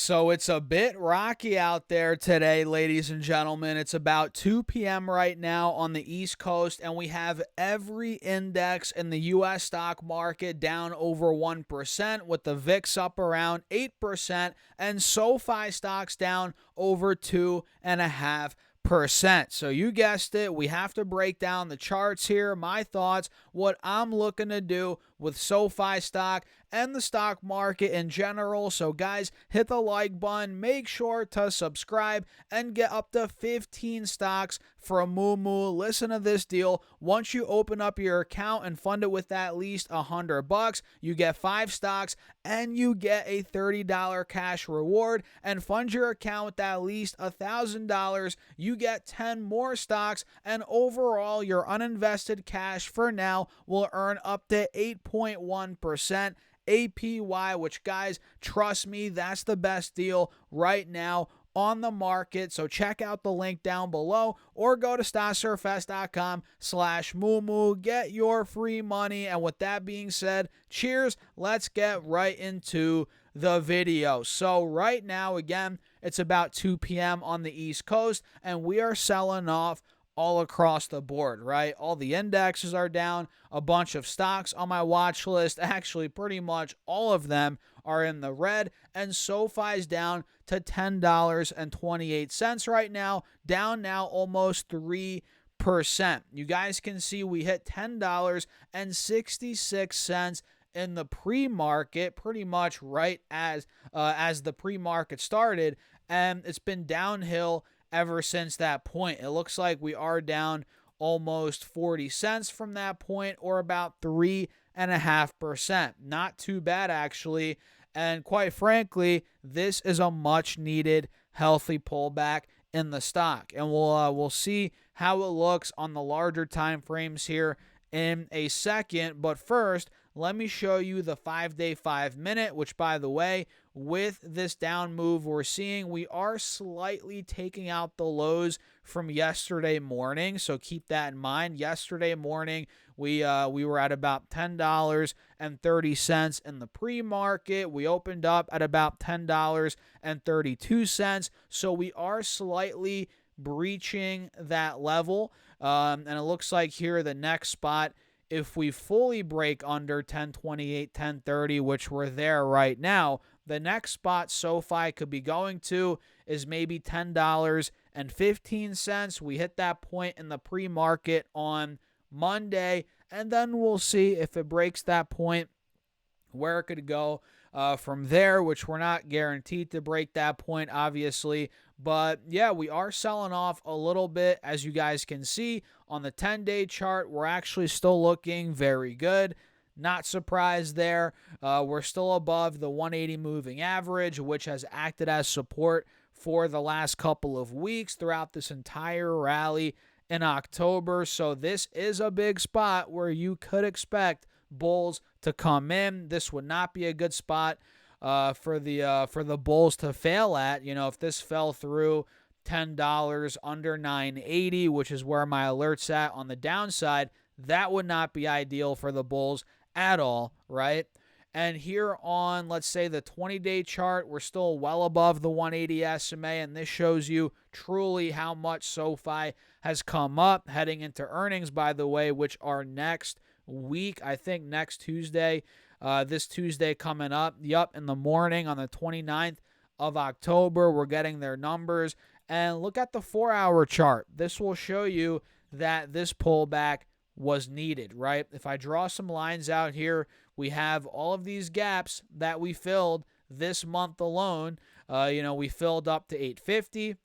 So it's a bit rocky out there today, ladies and gentlemen. It's about 2 p.m. right now on the East Coast, and we have every index in the U.S. stock market down over 1%, with the VIX up around 8%, and SoFi stocks down over 2.5%. So you guessed it, we have to break down the charts here, my thoughts, what I'm looking to do with SoFi stock and the stock market in general. So guys, hit the like button, make sure to subscribe, and get up to 15 stocks from Moo. Listen to this deal. Once you open up your account and fund it with at least $100, you get 5 stocks and you get a $30 cash reward. And fund your account with at least $1,000, you get 10 more stocks, and overall your uninvested cash for now will earn up to 8.1% APY, which, guys, trust me, that's the best deal right now on the market. So check out the link down below or go to stocksurfest.com/moo. Get your free money. And with that being said, cheers. Let's get right into the video. So right now, again, it's about 2 p.m. on the East Coast, and we are selling off all across the board, right? All the indexes are down. A bunch of stocks on my watch list, actually pretty much all of them, are in the red, and SoFi's down to $10.28 right now, down now almost 3%. You guys can see we hit $10.66 in the pre-market, pretty much right as the pre-market started, and it's been downhill ever since that point. It looks like we are down almost 40 cents from that point, or about 3.5%. Not too bad, actually. And quite frankly, this is a much needed healthy pullback in the stock. And we'll see how it looks on the larger time frames here in a second. But first, let me show you the 5-day, 5-minute, which, by the way, with this down move we're seeing, we are slightly taking out the lows from yesterday morning. So keep that in mind. Yesterday morning, we were at about $10.30 in the pre-market. We opened up at about $10.32. So we are slightly breaching that level. And it looks like here the next spot, if we fully break under 1028, 1030, which we're there right now, the next spot SoFi could be going to is maybe $10.15. We hit that point in the pre-market on Monday, and then we'll see if it breaks that point, where it could go from there, which we're not guaranteed to break that point, obviously. But yeah, we are selling off a little bit. As you guys can see on the 10-day chart, we're actually still looking very good. Not surprised there. We're still above the 180 moving average, which has acted as support for the last couple of weeks throughout this entire rally in October. So this is a big spot where you could expect bulls to come in. This would not be a good spot for the bulls to fail at. You know, if this fell through $10 under 980, which is where my alert's at on the downside, that would not be ideal for the bulls at all, right? And here on, let's say, the 20-day chart, we're still well above the 180 SMA, and this shows you truly how much SoFi has come up heading into earnings, by the way, which are next week. I think next Tuesday, this Tuesday coming up. Yup, in the morning on the 29th of October, we're getting their numbers. And look at the 4-hour chart. This will show you that this pullback was needed, right? If I draw some lines out here, we have all of these gaps that we filled this month alone. We filled up to $8.50,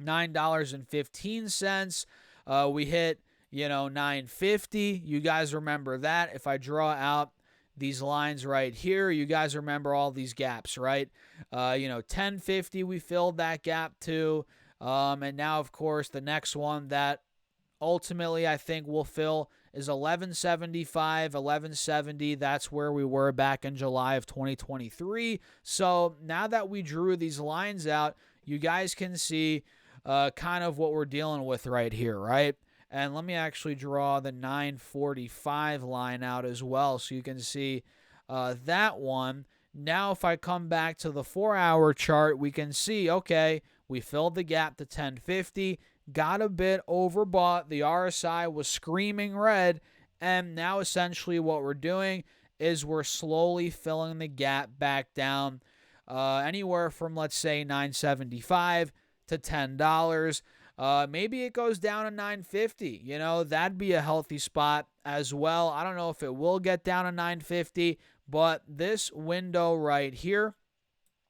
$9.15. We hit, $9.50. You guys remember that. If I draw out these lines right here, you guys remember all these gaps, right? $10.50, we filled that gap too. And now, of course, the next one that ultimately I think we'll fill is 1175, 1170. That's where we were back in July of 2023. So now that we drew these lines out, you guys can see kind of what we're dealing with right here, right? And let me actually draw the 945 line out as well, so you can see that one. Now, if I come back to the 4-hour chart, we can see, okay, we filled the gap to 1050, got a bit overbought. The RSI was screaming red. And now essentially what we're doing is we're slowly filling the gap back down anywhere from, let's say, $9.75 to $10. Maybe it goes down to $9.50. That'd be a healthy spot as well. I don't know if it will get down to $9.50, but this window right here,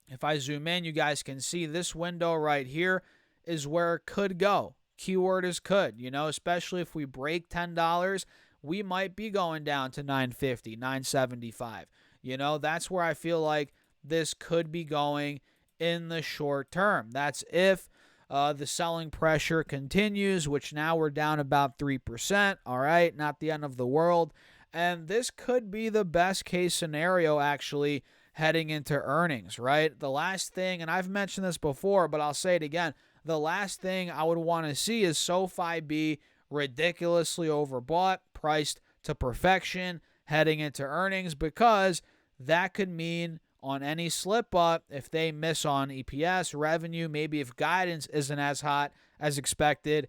if I zoom in, you guys can see this window right here is where it could go. Keyword is could, especially if we break $10, we might be going down to $9.50, $9.75. That's where I feel like this could be going in the short term. That's if the selling pressure continues, which now we're down about 3%. All right, not the end of the world. And this could be the best case scenario, actually, heading into earnings, right? The last thing, and I've mentioned this before, but I'll say it again, the last thing I would want to see is Sofi be ridiculously overbought, priced to perfection, heading into earnings, because that could mean on any slip up, if they miss on EPS, revenue, maybe if guidance isn't as hot as expected,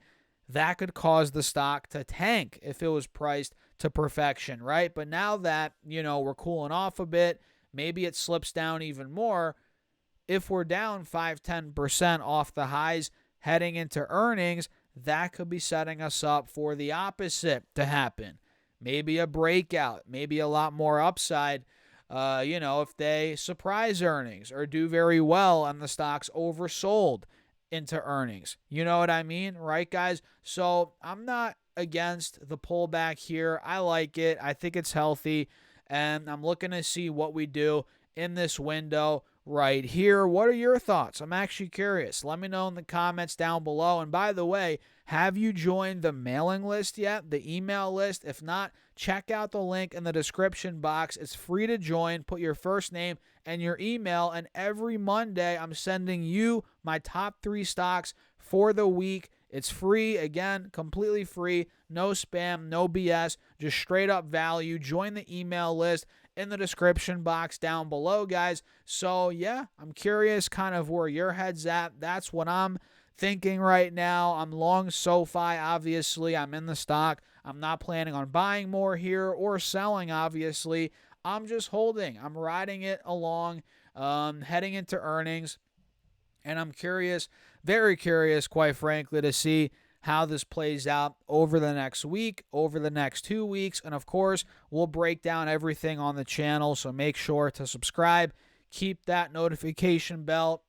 that could cause the stock to tank if it was priced to perfection, right? But now that, we're cooling off a bit, maybe it slips down even more. If we're down 5-10% off the highs heading into earnings, that could be setting us up for the opposite to happen. Maybe a breakout, maybe a lot more upside, if they surprise earnings or do very well and the stock's oversold into earnings. You know what I mean? Right, guys? So I'm not against the pullback here. I like it. I think it's healthy. And I'm looking to see what we do in this window right here. What are your thoughts? I'm actually curious. Let me know in the comments down below. And by the way, have you joined the mailing list yet? The email list? If not, check out the link in the description box. It's free to join. Put your first name and your email. And every Monday, I'm sending you my top 3 stocks for the week. It's free. Again, completely free. No spam, no BS. Just straight up value. Join the email list in the description box down below, guys. So, yeah, I'm curious kind of where your head's at. That's what I'm thinking right now. I'm long Sofi, obviously. I'm in the stock. I'm not planning on buying more here or selling, obviously. I'm just holding. I'm riding it along, heading into earnings. And I'm curious, very curious, quite frankly, to see how this plays out over the next week, over the next 2 weeks. And of course, we'll break down everything on the channel. So make sure to subscribe. Keep that notification bell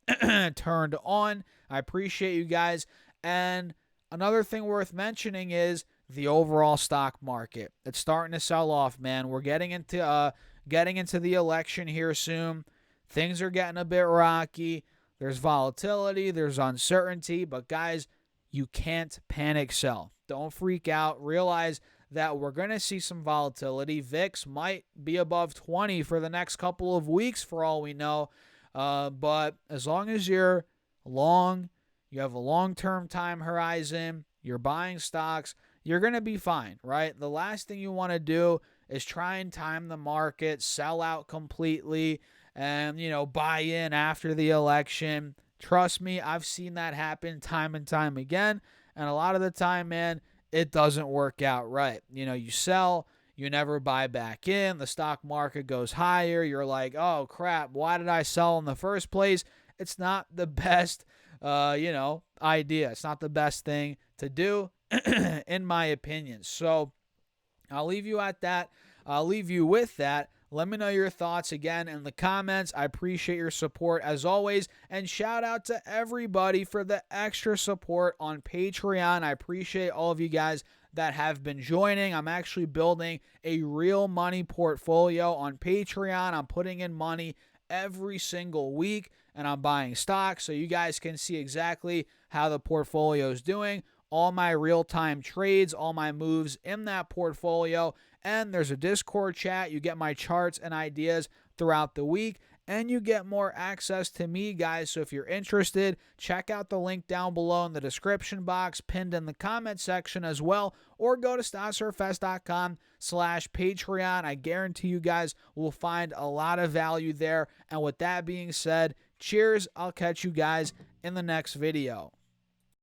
turned on. I appreciate you guys. And another thing worth mentioning is the overall stock market. It's starting to sell off, man. We're getting into the election here soon. Things are getting a bit rocky. There's volatility, there's uncertainty, but guys, you can't panic sell. Don't freak out. Realize that we're going to see some volatility. VIX might be above 20 for the next couple of weeks for all we know. But as long as you're long, you have a long-term time horizon, you're buying stocks, you're going to be fine, right? The last thing you want to do is try and time the market, sell out completely, and, buy in after the election. Trust me, I've seen that happen time and time again. And a lot of the time, man, it doesn't work out right. You sell, you never buy back in. The stock market goes higher. You're like, oh, crap, why did I sell in the first place? It's not the best, idea. It's not the best thing to do, in my opinion. So I'll leave you at that. I'll leave you with that. Let me know your thoughts again in the comments. I appreciate your support as always. And shout out to everybody for the extra support on Patreon. I appreciate all of you guys that have been joining. I'm actually building a real money portfolio on Patreon. I'm putting in money every single week and I'm buying stocks so you guys can see exactly how the portfolio is doing. All my real-time trades, all my moves in that portfolio. And there's a Discord chat. You get my charts and ideas throughout the week. and you get more access to me, guys. So if you're interested, check out the link down below in the description box, pinned in the comment section as well, or go to StatSurfFest.com/Patreon. I guarantee you guys will find a lot of value there. And with that being said, cheers. I'll catch you guys in the next video.